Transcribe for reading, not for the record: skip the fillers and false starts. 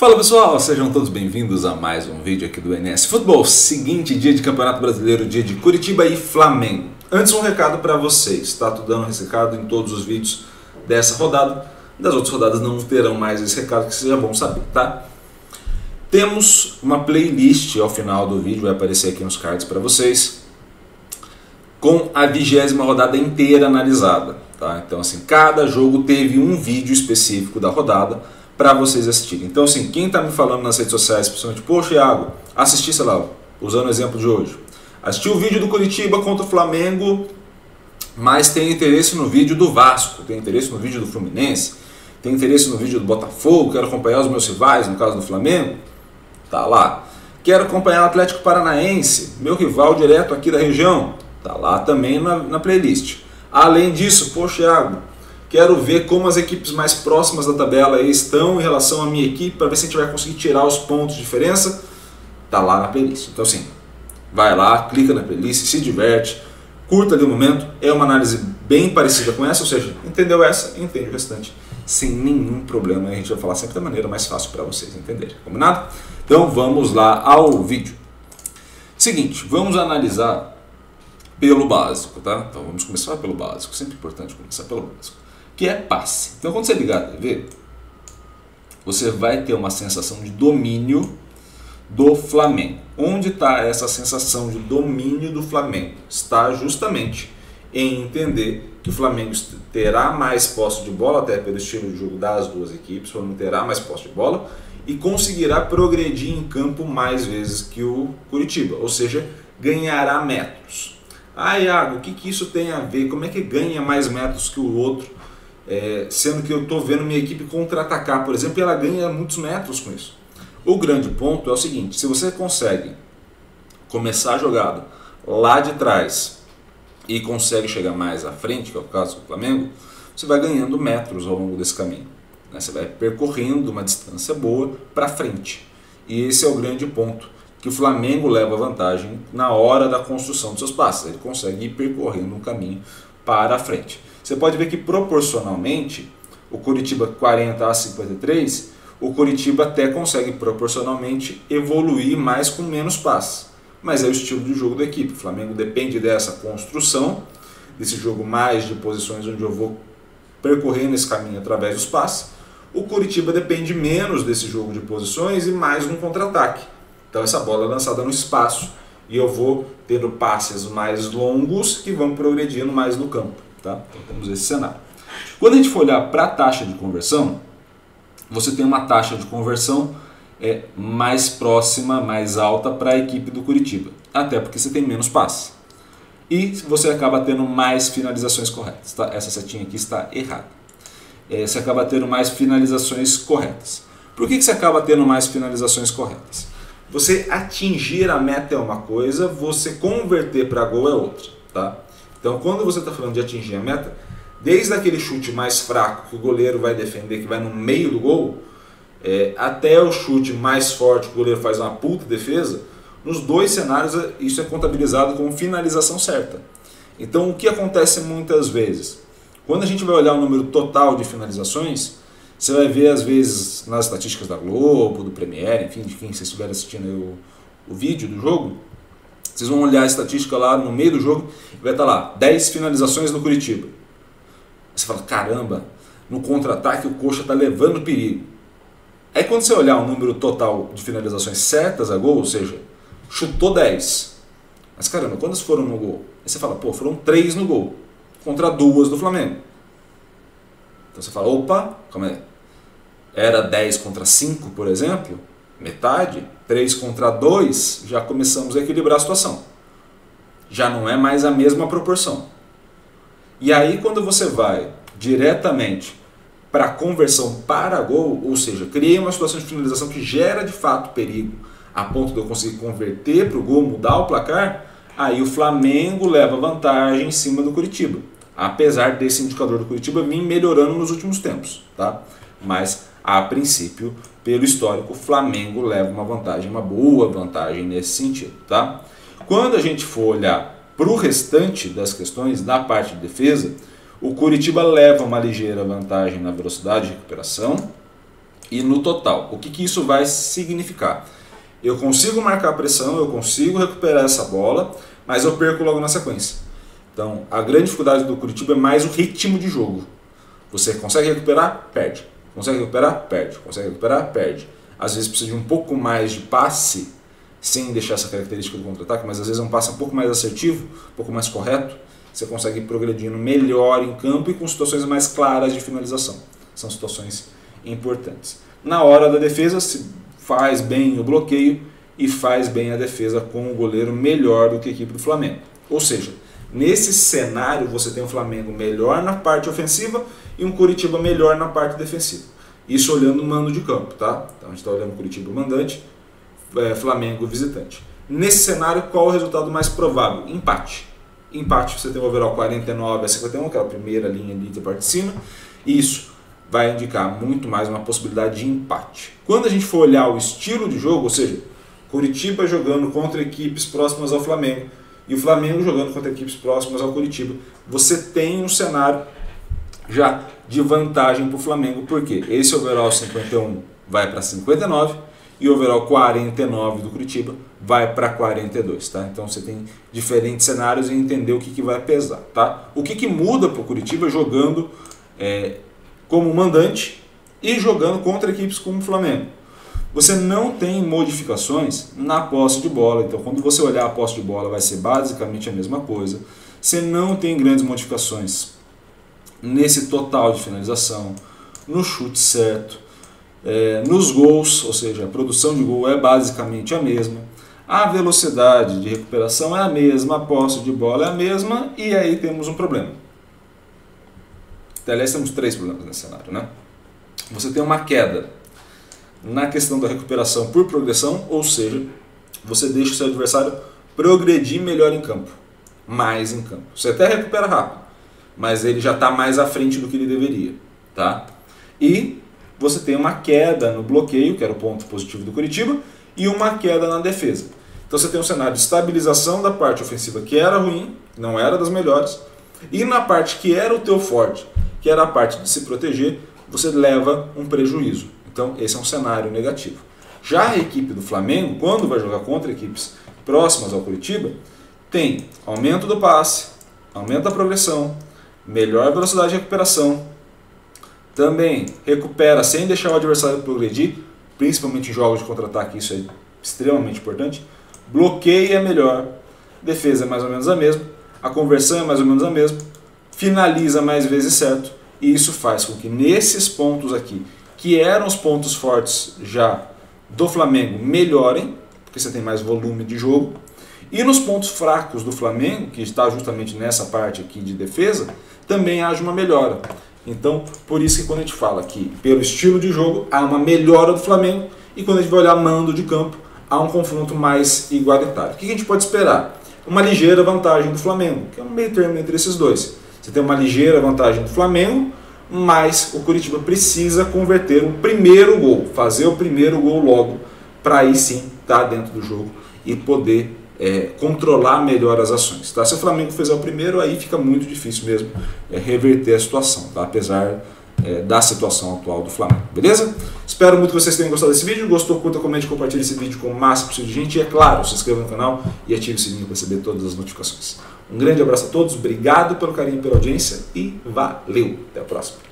Fala pessoal, sejam todos bem-vindos a mais um vídeo aqui do NS Futebol. Seguinte dia de Campeonato Brasileiro, dia de Curitiba e Flamengo. Antes um recado para vocês, tá? Tô dando esse recado em todos os vídeos dessa rodada. Das outras rodadas não terão mais esse recado que vocês já vão saber, tá? Temos uma playlist ao final do vídeo, vai aparecer aqui nos cards para vocês, com a 20ª rodada inteira analisada, tá? Então assim, cada jogo teve um vídeo específico da rodada para vocês assistirem. Então assim, quem está me falando nas redes sociais, principalmente, poxa Iago, assisti, sei lá, usando o exemplo de hoje, assisti o vídeo do Curitiba contra o Flamengo, mas tem interesse no vídeo do Vasco, tem interesse no vídeo do Fluminense, tem interesse no vídeo do Botafogo, quero acompanhar os meus rivais, no caso do Flamengo, tá lá. Quero acompanhar o Atlético Paranaense, meu rival direto aqui da região, tá lá também na playlist. Além disso, poxa Iago, quero ver como as equipes mais próximas da tabela aí estão em relação à minha equipe, para ver se a gente vai conseguir tirar os pontos de diferença. Tá lá na playlist. Então assim, vai lá, clica na playlist, se diverte, curta ali o momento. É uma análise bem parecida com essa, ou seja, entendeu essa, entende o restante. Sem nenhum problema, a gente vai falar sempre da maneira mais fácil para vocês entenderem. Combinado? Então vamos lá ao vídeo. Seguinte, vamos analisar pelo básico, tá? Então vamos começar pelo básico, sempre importante começar pelo básico, que é passe. Então quando você ligar a TV, você vai ter uma sensação de domínio do Flamengo. Onde está essa sensação de domínio do Flamengo? Está justamente em entender que o Flamengo terá mais posse de bola, até pelo estilo de jogo das duas equipes, o Flamengo terá mais posse de bola e conseguirá progredir em campo mais vezes que o Curitiba, ou seja, ganhará metros. Ah, Iago, o que isso tem a ver? Como é que ganha mais metros que o outro? Sendo que eu estou vendo minha equipe contra-atacar, por exemplo, e ela ganha muitos metros com isso. O grande ponto é o seguinte: se você consegue começar a jogada lá de trás e consegue chegar mais à frente, que é o caso do Flamengo, você vai ganhando metros ao longo desse caminho, né? Você vai percorrendo uma distância boa para frente. E esse é o grande ponto, que o Flamengo leva vantagem na hora da construção dos seus passes. Ele consegue ir percorrendo um caminho para a frente. Você pode ver que proporcionalmente, o Curitiba 40 a 53, o Curitiba até consegue proporcionalmente evoluir mais com menos passes. Mas é o estilo de jogo da equipe. O Flamengo depende dessa construção, desse jogo mais de posições onde eu vou percorrendo esse caminho através dos passes. O Curitiba depende menos desse jogo de posições e mais no contra-ataque. Então essa bola é lançada no espaço e eu vou tendo passes mais longos que vão progredindo mais no campo. Tá? Então temos esse cenário. Quando a gente for olhar para a taxa de conversão, você tem uma taxa de conversão mais próxima, mais alta para a equipe do Curitiba. Até porque você tem menos passes. E você acaba tendo mais finalizações corretas. Tá? Essa setinha aqui está errada. Você acaba tendo mais finalizações corretas. Por que você acaba tendo mais finalizações corretas? Você atingir a meta é uma coisa, você converter para gol é outra. Tá? Então quando você está falando de atingir a meta, desde aquele chute mais fraco que o goleiro vai defender, que vai no meio do gol, até o chute mais forte que o goleiro faz uma puta defesa, nos dois cenários isso é contabilizado como finalização certa. Então o que acontece muitas vezes? Quando a gente vai olhar o número total de finalizações, você vai ver às vezes nas estatísticas da Globo, do Premiere, enfim, de quem vocês estiverem assistindo o vídeo do jogo, vocês vão olhar a estatística lá no meio do jogo e vai estar lá, 10 finalizações no Curitiba. Você fala, caramba, no contra-ataque o Coxa está levando perigo. Aí quando você olhar o número total de finalizações certas a gol, ou seja, chutou 10. Mas caramba, quantas foram no gol? Aí você fala, pô, foram 3 no gol, contra 2 do Flamengo. Então você fala, opa, calma aí. Era 10 contra 5, por exemplo, metade, 3 contra 2, já começamos a equilibrar a situação. Já não é mais a mesma proporção. E aí quando você vai diretamente para a conversão para gol, ou seja, criei uma situação de finalização que gera de fato perigo, a ponto de eu conseguir converter para o gol, mudar o placar, aí o Flamengo leva vantagem em cima do Curitiba. Apesar desse indicador do Curitiba vir melhorando nos últimos tempos. Tá? Mas, a princípio, pelo histórico, o Flamengo leva uma vantagem, uma boa vantagem nesse sentido. Tá? Quando a gente for olhar para o restante das questões, da parte de defesa, o Curitiba leva uma ligeira vantagem na velocidade de recuperação, e no total. O que isso vai significar? Eu consigo marcar a pressão, eu consigo recuperar essa bola, mas eu perco logo na sequência. Então, a grande dificuldade do Curitiba é mais o ritmo de jogo. Você consegue recuperar? Perde. Consegue recuperar? Perde. Consegue recuperar? Perde. Às vezes precisa de um pouco mais de passe, sem deixar essa característica do contra-ataque, mas às vezes é um passe um pouco mais assertivo, um pouco mais correto. Você consegue ir progredindo melhor em campo e com situações mais claras de finalização. São situações importantes. Na hora da defesa, se faz bem o bloqueio e faz bem a defesa com o goleiro melhor do que a equipe do Flamengo. Ou seja, nesse cenário você tem um Flamengo melhor na parte ofensiva e um Curitiba melhor na parte defensiva. Isso olhando o mando de campo, tá? Então a gente está olhando Curitiba mandante, Flamengo visitante. Nesse cenário, qual é o resultado mais provável? Empate. Empate, você tem o overall 49 a 51, que é a primeira linha ali da parte de cima. E isso vai indicar muito mais uma possibilidade de empate. Quando a gente for olhar o estilo de jogo, ou seja, Curitiba jogando contra equipes próximas ao Flamengo e o Flamengo jogando contra equipes próximas ao Curitiba, você tem um cenário já de vantagem para o Flamengo, porque esse overall 51 vai para 59 e o overall 49 do Curitiba vai para 42, tá? Então você tem diferentes cenários e entender o que vai pesar, tá? O que muda para o Curitiba jogando como mandante e jogando contra equipes como o Flamengo? Você não tem modificações na posse de bola, então quando você olhar a posse de bola vai ser basicamente a mesma coisa. Você não tem grandes modificações nesse total de finalização, no chute certo, nos gols, ou seja, a produção de gol é basicamente a mesma, a velocidade de recuperação é a mesma, a posse de bola é a mesma, e aí temos um problema. Aliás, temos 3 problemas nesse cenário, né? Você tem uma queda na questão da recuperação por progressão, ou seja, você deixa o seu adversário progredir melhor em campo, mais em campo. Você até recupera rápido, mas ele já está mais à frente do que ele deveria, tá? E você tem uma queda no bloqueio, que era o ponto positivo do Curitiba, e uma queda na defesa. Então você tem um cenário de estabilização da parte ofensiva que era ruim, não era das melhores, e na parte que era o teu forte, que era a parte de se proteger, você leva um prejuízo. Então esse é um cenário negativo. Já a equipe do Flamengo, quando vai jogar contra equipes próximas ao Curitiba, tem aumento do passe, aumento da progressão, melhor velocidade de recuperação, também recupera sem deixar o adversário progredir, principalmente em jogos de contra-ataque, isso é extremamente importante. Bloqueia é melhor, defesa é mais ou menos a mesma, a conversão é mais ou menos a mesma, finaliza mais vezes certo, e isso faz com que nesses pontos aqui, que eram os pontos fortes já do Flamengo, melhorem, porque você tem mais volume de jogo, e nos pontos fracos do Flamengo, que está justamente nessa parte aqui de defesa, também haja uma melhora. Então, por isso que quando a gente fala que pelo estilo de jogo há uma melhora do Flamengo, e quando a gente vai olhar mando de campo, há um confronto mais igualitário. O que a gente pode esperar? Uma ligeira vantagem do Flamengo, que é um meio termo entre esses dois. Você tem uma ligeira vantagem do Flamengo, mas o Curitiba precisa converter o primeiro gol, fazer o primeiro gol logo, para aí sim estar dentro do jogo e poder controlar melhor as ações. Tá? Se o Flamengo fizer o primeiro, aí fica muito difícil mesmo reverter a situação, tá? Apesar da situação atual do Flamengo. Beleza? Espero muito que vocês tenham gostado desse vídeo. Gostou, curta, comente, compartilhe esse vídeo com o máximo possível de gente. E é claro, se inscreva no canal e ative o sininho para receber todas as notificações. Um grande abraço a todos, obrigado pelo carinho e pela audiência e valeu! Até a próxima!